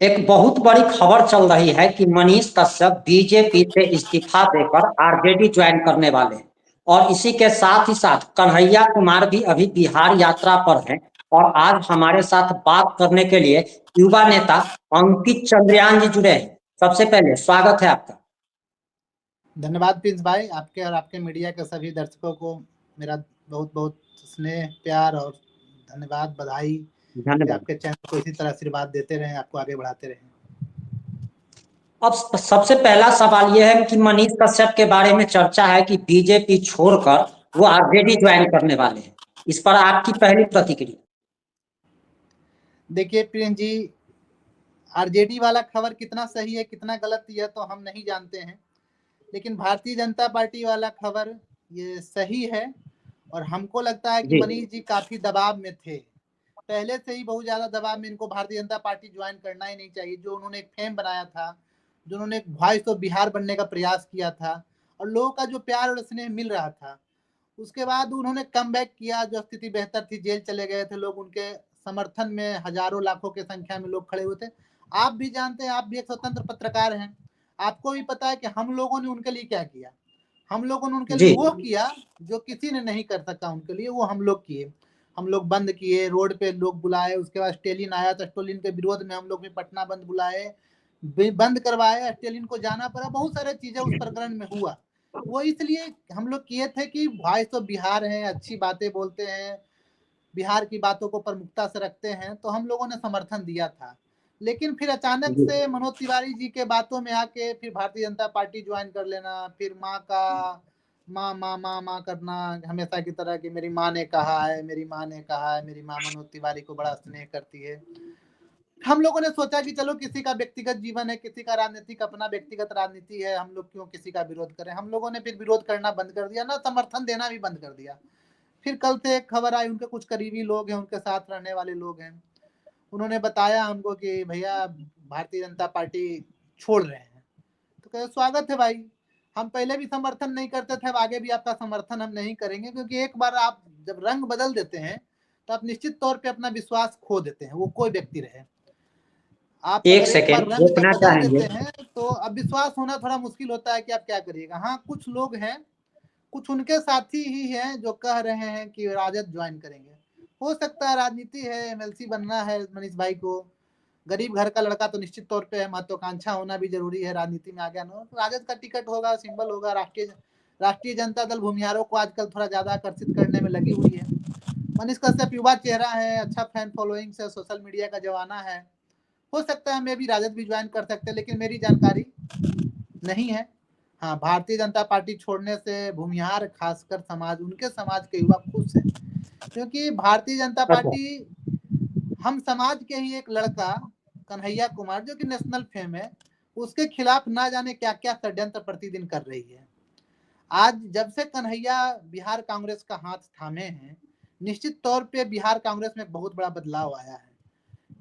एक बहुत बड़ी खबर चल रही है कि मनीष कश्यप बीजेपी से इस्तीफा देकर आरजेडी ज्वाइन करने वाले हैं। और इसी के साथ ही साथ कन्हैया कुमार भी अभी बिहार यात्रा पर हैं। और आज हमारे साथ बात करने के लिए युवा नेता अंकित चंद्रयान जी जुड़े हैं। सबसे पहले स्वागत है आपका। धन्यवाद प्रिंस भाई, आपके और आपके मीडिया के सभी दर्शकों को मेरा बहुत बहुत स्नेह, प्यार और धन्यवाद, बधाई कि धन्यवाद। आपके चैनल को इसी तरह आशीर्वाद देते रहें, आपको आगे बढ़ाते रहें। अब सबसे पहला सवाल यह है कि मनीष कश्यप के बारे में चर्चा है कि बीजेपी छोड़कर वो आरजेडी ज्वाइन करने वाले हैं। इस पर आपकी पहली प्रतिक्रिया। देखिए प्रिंस जी, आरजेडी वाला खबर कितना सही है कितना गलत यह तो हम नहीं जानते हैं, लेकिन भारतीय जनता पार्टी वाला खबर ये सही है। और हमको लगता है कि जी। मनीष जी काफी दबाव में थे, पहले से ही बहुत ज्यादा दबाव में। इनको भारतीय जनता पार्टी ज्वाइन करना ही नहीं चाहिए। जो उन्होंने एक फेम बनाया था, जो उन्होंने एक वॉइस ऑफ बिहार बनने का प्रयास किया था और लोगों का जो प्यार और स्नेह मिल रहा था, उसके बाद उन्होंने कम बैक किया। जो स्थिति बेहतर थी, जेल चले गए थे लोग, उनके समर्थन में हजारों लाखों की संख्या में लोग खड़े हुए थे। आप भी जानते हैं, आप भी एक स्वतंत्र पत्रकार हैं, आपको भी पता है कि हम लोगों ने उनके लिए क्या किया। हम लोगों ने उनके लिए वो किया जो किसी ने नहीं कर सका उनके लिए, वो हम लोग किए। हम लोग बंद किए, रोड पे लोग बुलाए, उसके बाद स्टेलिन आया तो स्टेलिन के विरोध में हम लोग भी पटना बंद बुलाए, बंद करवाए, स्टेलिन को जाना पड़ा, बहुत सारे चीजें उस प्रकरण में हुआ। वो इसलिए हम लोग किए थे कि वॉइस ऑफ बिहार है, अच्छी बातें बोलते हैं, बिहार की बातों को प्रमुखता से रखते हैं, तो हम लोगों ने समर्थन दिया था। लेकिन फिर अचानक से मनोज तिवारी जी के बातों में आके फिर भारतीय जनता पार्टी ज्वाइन कर लेना, फिर माँ का माँ माँ माँ माँ करना हमेशा की तरह कि मेरी माँ ने कहा है, मेरी माँ ने कहा है, मेरी माँ मनोज तिवारी को बड़ा स्नेह करती है। हम लोगों ने सोचा कि चलो किसी का व्यक्तिगत जीवन है, किसी का राजनीतिक अपना व्यक्तिगत राजनीति है, हम लोग क्यों किसी का विरोध करें। हम लोगों ने फिर विरोध करना बंद कर दिया, ना समर्थन देना भी बंद कर दिया। फिर कल से एक खबर आई, उनके कुछ करीबी लोग हैं, उनके साथ रहने वाले लोग हैं, उन्होंने बताया हमको कि भैया भारतीय जनता पार्टी छोड़ रहे हैं। तो कहे स्वागत है भाई, हम पहले भी समर्थन नहीं करते थे, अब आगे भी आपका समर्थन हम नहीं करेंगे, क्योंकि एक बार आप जब रंग बदल देते हैं तो आप निश्चित तौर पे अपना विश्वास खो देते हैं, वो कोई व्यक्ति रहे। आप एक अगर एक बार सेकेंड रंग जब रोकना बदल चाहेंगे। देते हैं तो अब विश्वास होना थोड़ा मुश्किल होता है कि आप क्या करिएगा। हाँ, कुछ लोग हैं, कुछ उनके साथी ही हैं जो कह रहे हैं कि राजद ज्वाइन करेंगे। हो सकता है, राजनीति है, एमएलसी बनना है मनीष भाई को, गरीब घर का लड़का तो निश्चित तौर पे महत्वाकांक्षा होना भी जरूरी है, राजनीति में आगे आना। राजद का टिकट होगा, सिंबल होगा, राष्ट्रीय जनता दल भूमिहारों को आजकल थोड़ा ज्यादा आकर्षित करने में लगी हुई है। मनीष कश्यप युवा चेहरा है, अच्छा फैन फॉलोइंग से, सोशल मीडिया का जमाना है, हो सकता है मैं भी राजद भी ज्वाइन कर सकते हैं, लेकिन मेरी जानकारी नहीं है। हाँ, भारतीय जनता पार्टी छोड़ने से भूमिहार खासकर समाज, उनके समाज के युवा खुश हैं, क्योंकि भारतीय जनता पार्टी हम समाज के ही एक लड़का कन्हैया कुमार जो कि नेशनल फेम है, उसके खिलाफ ना जाने क्या क्या षड्यंत्र प्रतिदिन कर रही है। आज जब से कन्हैया बिहार कांग्रेस का हाथ थामे हैं, निश्चित तौर पे बिहार कांग्रेस में बहुत बड़ा बदलाव आया है।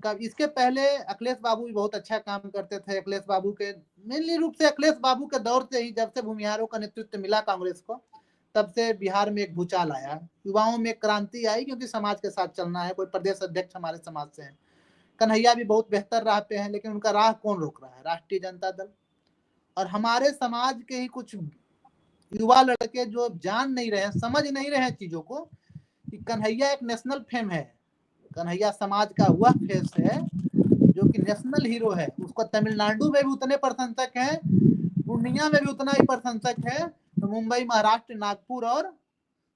कब इसके पहले अखिलेश बाबू भी बहुत अच्छा काम करते थे। अखिलेश बाबू के मेनली रूप से अखिलेश बाबू के दौर से ही, जब से भूमिहारों का नेतृत्व मिला कांग्रेस को, तब से बिहार में एक भूचाल आया, युवाओं में एक क्रांति आई, क्योंकि समाज के साथ चलना है। कोई प्रदेश अध्यक्ष हमारे समाज से हैं, कन्हैया भी बहुत बेहतर राह पे हैं, लेकिन उनका राह कौन रोक रहा है? राष्ट्रीय जनता दल। और हमारे समाज के ही कुछ युवा लड़के जो जान नहीं रहे हैं, समझ नहीं रहे हैं चीजों को, कि कन्हैया एक नेशनल फेम है, कन्हैया समाज का वह फेस है जो कि नेशनल हीरो है। उसको तमिलनाडु में भी उतने प्रशंसक हैं, पूर्णिया में भी उतना ही प्रशंसक है, तो मुंबई, महाराष्ट्र, नागपुर और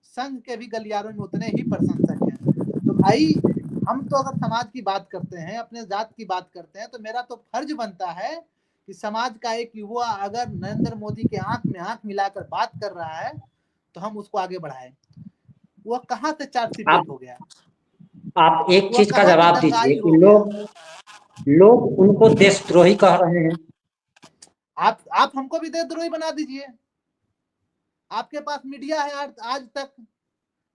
संघ के भी गलियारों में उतने ही प्रशंसक हैं। तो भाई, हम तो अगर समाज की बात करते हैं, अपने जात की बात करते हैं, तो मेरा तो फर्ज बनता है कि समाज का एक युवा अगर नरेंद्र मोदी के आंख में आंख मिलाकर बात कर रहा है तो हम उसको आगे बढ़ाएं। वह कहां से चार्जशीटेड हो गया? आप एक वह चीज का कहां से जवाब दीजिए दंगाई कि हो गया? लोग उनको देशद्रोही कह रहे हैं। आप हमको भी देशद्रोही बना दीजिए। आपके पास मीडिया है, आज तक,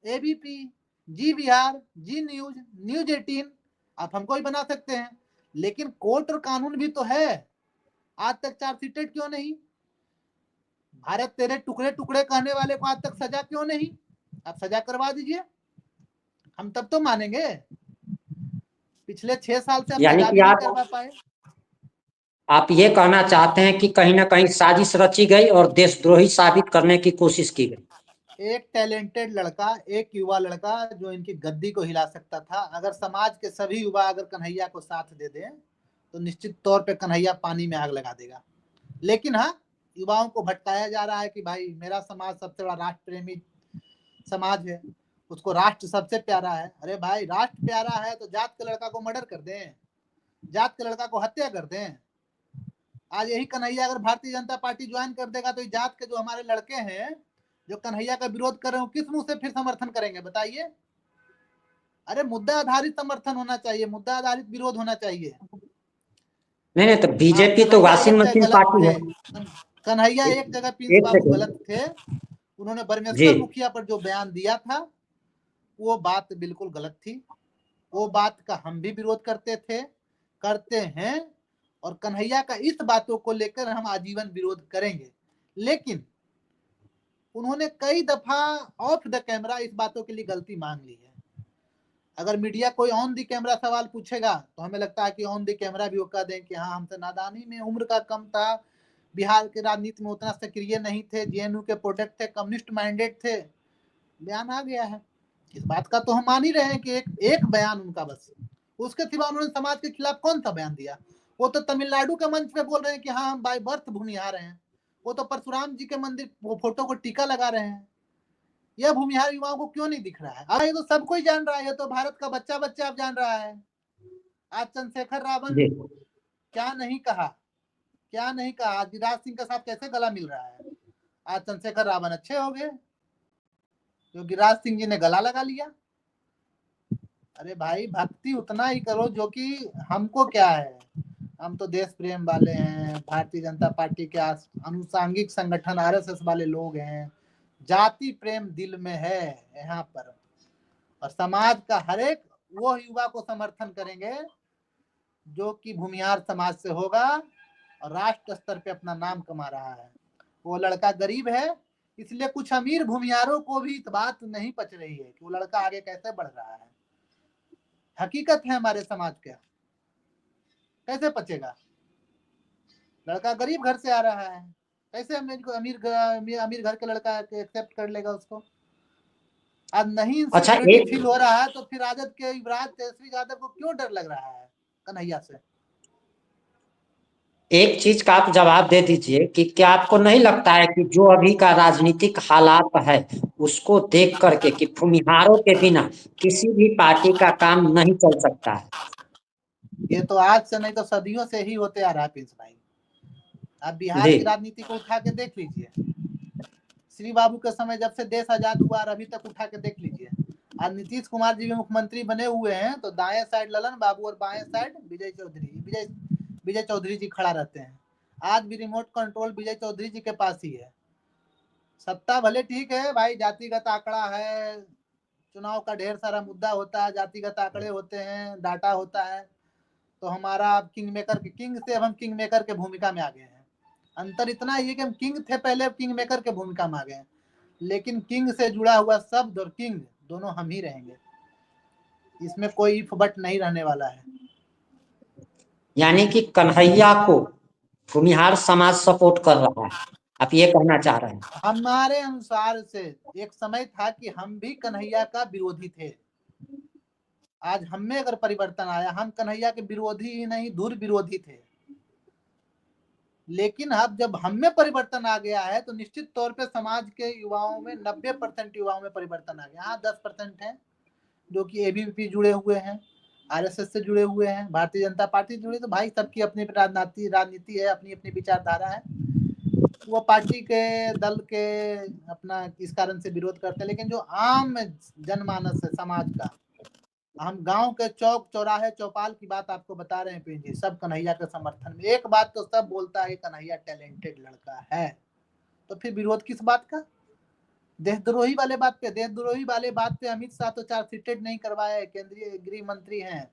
एबीपी, जी बिहार, जी न्यूज, न्यूज 18, आप हमको ही बना सकते हैं, लेकिन कोर्ट और कानून भी तो है। आज तक चार्जशीटेड क्यों नहीं? भारत तेरे टुकड़े टुकड़े कहने वाले को आज तक सजा क्यों नहीं? आप सजा करवा दीजिए, हम तब तो मानेंगे। पिछले 6 साल से आप यानी सजा कि भी नहीं आप करवा पाए। आप ये कहना चाहते हैं कि कहीं ना कहीं साजिश रची गई और देशद्रोही साबित करने की कोशिश की गई। एक टैलेंटेड लड़का, एक युवा लड़का जो इनकी गद्दी को हिला सकता था, अगर समाज के सभी युवा अगर कन्हैया को साथ दे दें तो निश्चित तौर पे कन्हैया पानी में आग लगा देगा। लेकिन हाँ, युवाओं को भटकाया जा रहा है कि भाई मेरा समाज सबसे बड़ा राष्ट्र प्रेमी समाज है, उसको राष्ट्र सबसे प्यारा है। अरे भाई, राष्ट्र प्यारा है तो जात के लड़का को मर्डर कर दें, जात के लड़का को हत्या कर दें। आज यही कन्हैया अगर भारतीय जनता पार्टी ज्वाइन कर देगा तो जात के जो हमारे लड़के हैं जो कन्हैया का विरोध कर रहे हो, किस मुंह से फिर समर्थन करेंगे बताइए। अरे मुद्दा आधारित समर्थन होना चाहिए, मुद्दा आधारित विरोध होना चाहिए। नहीं नहीं, तो हाँ, बीजेपी तो कन्हैया वॉशिंग एक जगह मशीन गलत पार्टी है। थे, कन्हैया एक जगह प्रिंस एक बाबू सेकंड गलत थे। उन्होंने जी। परमेश्वर मुखिया पर जो बयान दिया था वो बात बिल्कुल गलत थी। वो बात का हम भी विरोध करते थे, करते हैं, और कन्हैया का इस बातों को लेकर हम आजीवन विरोध करेंगे। लेकिन उन्होंने कई दफा ऑफ द कैमरा इस बातों के लिए गलती मांग ली है। अगर मीडिया कोई ऑन द कैमरा सवाल पूछेगा तो हमें लगता है कि ऑन द कैमरा भी वो कह दें कि हाँ, हमसे नादानी में, उम्र का कम था, बिहार के राजनीति में उतना सक्रिय नहीं थे, जेएनयू के प्रोडक्ट थे, कम्युनिस्ट माइंडेड थे, बयान आ गया है। इस बात का तो हम मान ही रहे हैं कि एक बयान उनका बस, उसके सिवा उन्होंने समाज के खिलाफ कौन सा बयान दिया। वो तो तमिलनाडु के मंच पे बोल रहे हैं कि हाँ, हम बाय बर्थ भूमिहार हैं। वो तो परशुराम जी के मंदिर वो फोटो को टीका लगा रहे हैं। यह भूमिहार युवाओं को क्यों नहीं दिख रहा है? अब ये तो सब कोई जान रहा है, ये तो भारत का बच्चा बच्चा अब जान रहा है। आज चंद्रशेखर रावण जी क्या नहीं कहा, क्या नहीं कहा। आज गिरिराज सिंह के साथ कैसे गला मिल रहा है। आज चंद्रशेखर रावण अच्छे हो गए, जो गिरिराज सिंह जी ने गला लगा लिया। अरे भाई, भक्ति उतना ही करो जो कि हमको क्या है, हम तो देश प्रेम वाले हैं, भारतीय जनता पार्टी के अनुसांगिक संगठन आरएसएस वाले लोग हैं, जाति प्रेम दिल में है यहाँ पर। और समाज का हर एक वो युवा को समर्थन करेंगे जो कि भूमिहार समाज से होगा और राष्ट्र स्तर पे अपना नाम कमा रहा है। वो लड़का गरीब है, इसलिए कुछ अमीर भूमिहारों को भी इस बात नहीं पच रही है कि वो लड़का आगे कैसे बढ़ रहा है। हकीकत है हमारे समाज का, कैसे पचेगा? लड़का गरीब घर से आ रहा है, कैसे अमीर घर के लड़का एक्सेप्ट कर लेगा उसको? आज नहीं अच्छा, इनसिक्योरिटी फील हो रहा है तो फिर राजद के युवराज तेजस्वी यादव को क्यों डर लग रहा है कन्हैया से? एक चीज का आप जवाब दे दीजिए कि क्या आपको नहीं लगता है कि जो अभी का राजनीतिक हालात है उसको देख करके कि भूमिहारों के बिना किसी भी पार्टी का काम नहीं चल सकता है। ये तो आज से नहीं तो सदियों से ही होते आ रहा है प्रिंस भाई। आप बिहार जी की राजनीति को उठा के देख लीजिए, श्री बाबू के समय जब से देश आजाद हुआ और अभी तक उठा के देख लीजिए। आज नीतीश कुमार जी भी मुख्यमंत्री बने हुए हैं तो दाएं साइड ललन बाबू और बाएं साइड विजय चौधरी जी खड़ा रहते हैं। आज भी रिमोट कंट्रोल विजय चौधरी जी के पास ही है। सत्ता भले ठीक है भाई, जातिगत आंकड़ा है, चुनाव का ढेर सारा मुद्दा होता है, जातिगत आंकड़े होते हैं, डाटा होता है, तो हमारा किंग से अब हम किंग मेकर के भूमिका में आ गए हैं। अंतर इतना ही है कि हम किंग थे पहले, अब किंग मेकर के भूमिका में आ गए, लेकिन किंग से जुड़ा हुआ शब्द और किंग दोनों हम ही रहेंगे। इसमें कोई इफ बट नहीं रहने वाला है। यानी कि कन्हैया को भूमिहार समाज सपोर्ट कर रहा है, आप ये कहना चाह रहे हैं? हमारे अनुसार से एक समय था कि हम भी कन्हैया का विरोधी थे। आज हम में अगर परिवर्तन आया, हम कन्हैया के विरोधी ही नहीं, दूर विरोधी थे। लेकिन अब जब हम में परिवर्तन आ गया है तो निश्चित तौर पे समाज के युवाओं में 90% युवाओं में परिवर्तन आ गया। हाँ, 10% है जो कि एबीवीपी जुड़े हुए हैं, आरएसएस से जुड़े हुए हैं, भारतीय जनता पार्टी से जुड़े। तो भाई सबकी अपनी राजनीति है, अपनी अपनी विचारधारा है, वो पार्टी के दल के अपना इस कारण से विरोध करते हैं। लेकिन जो आम जनमानस है समाज का, हम गांव के चौक चौराहे चौपाल की बात आपको बता रहे हैं प्रिंस जी, सब कन्हैया के समर्थन में। एक बात तो सब बोलता है कन्हैया टैलेंटेड लड़का है, तो फिर विरोध किस बात का? देशद्रोही वाले बात पे अमित शाह तो चार्जशीटेड नहीं करवाए, केंद्रीय गृह मंत्री हैं,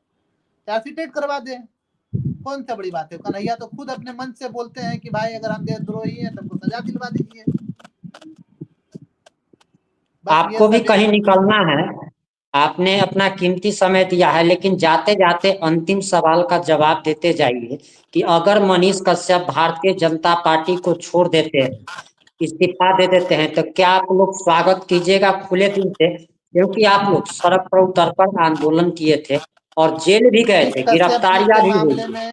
चार्जशीटेड करवा दें, कौन सा बड़ी बात है? कन्हैया तो खुद अपने मन से बोलते हैं कि भाई अगर हम देशद्रोही हैं तो हमको सजा दिलवा दीजिए। आपको भी कहीं निकलना है, आपने अपना कीमती समय दिया है, लेकिन जाते जाते अंतिम सवाल का जवाब देते जाइए कि अगर मनीष कश्यप भारतीय जनता पार्टी को छोड़ देते हैं, इस्तीफा दे देते हैं, तो क्या आप लोग स्वागत कीजिएगा खुले दिल से? क्योंकि आप लोग सड़क पर उतरकर आंदोलन किए थे और जेल भी गए मनीष थे, कश्यप जी गिरफ्तारियां के भी हुई मामले थी। में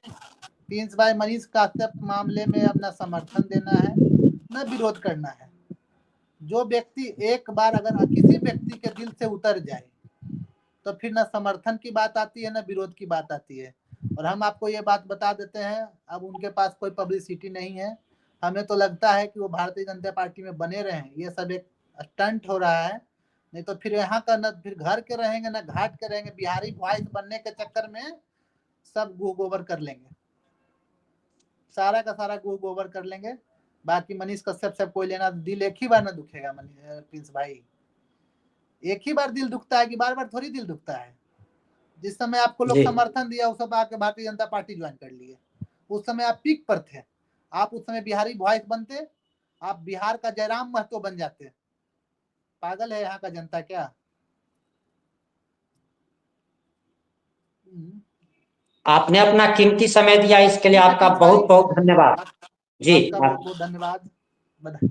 प्रिंस भाई, मनीष कश्यप मामले में अपना समर्थन देना है, न विरोध करना है। जो व्यक्ति एक बार अगर किसी व्यक्ति के दिल से उतर जाए तो फिर न समर्थन की बात आती है, न विरोध की बात आती है। और हम आपको ये बात बता देते हैं, अब उनके पास कोई पब्लिसिटी नहीं है। हमें तो लगता है कि वो भारतीय जनता पार्टी में बने रहें, ये सब एक स्टंट हो रहा है। नहीं तो फिर यहाँ का न फिर घर के रहेंगे न घाट के रहेंगे, बिहारी वॉइस बनने के चक्कर में सब गो गोबर कर लेंगे, सारा का सारा गो गोबर कर लेंगे। बाकी मनीष कश्यप से कोई लेना, दिल एक ही बार न दुखेगा प्रिंस भाई, एक ही बार दिल दुखता है कि बार बार थोड़ी दिल दुखता है। जिस समय आपको लोग जी समर्थन दिया उस समय आके भारतीय जनता पार्टी ज्वाइन कर लिए, उस समय आप पीक पर थे, आप उस समय बिहारी वॉइस बनते, आप बिहार का जयराम महतो बन जाते। पागल है यहाँ का जनता क्या? आपने अपना कीमती समय दिया, इसके लिए ठीक है आपका प्रिंस भाई, बहुत बहुत धन्यवाद। जी आपका बहुत बहुत धन्यवाद।